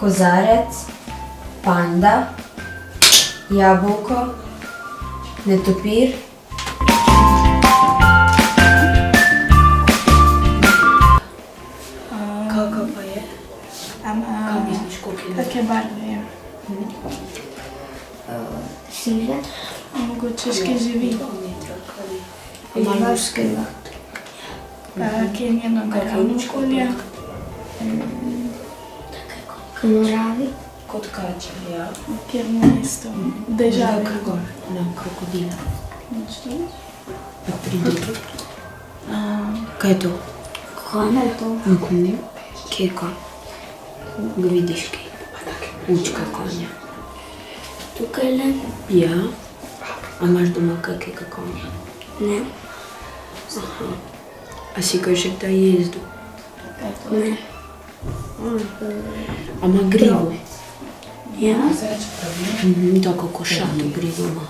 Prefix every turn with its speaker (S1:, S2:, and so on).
S1: kozarec, panda, jabolko, netopir,
S2: Kaka pa je? Kaj misliš, koliko je?
S3: Kake barve je?
S1: sive,
S3: Mogoče škaj živi.
S1: morskega,
S3: Kje je njeno naravno okolje?
S1: komoravi,
S2: Kot kača, ja.
S3: Kje je mesto? Države.
S2: Gor, na krokodila.
S3: Nič to več?
S2: Pa pride tu. Kaj je to?
S1: konj je to,
S2: Kje je konj? Ga vidiš kaj? Učka konja.
S1: tukaj le,
S2: Ja. A imaš doma kakega konja?
S1: ne,
S2: A si ga že kdaj jezdil?
S1: ne,
S2: A ima grivo?
S1: ja,
S2: Tako košato grivo ima.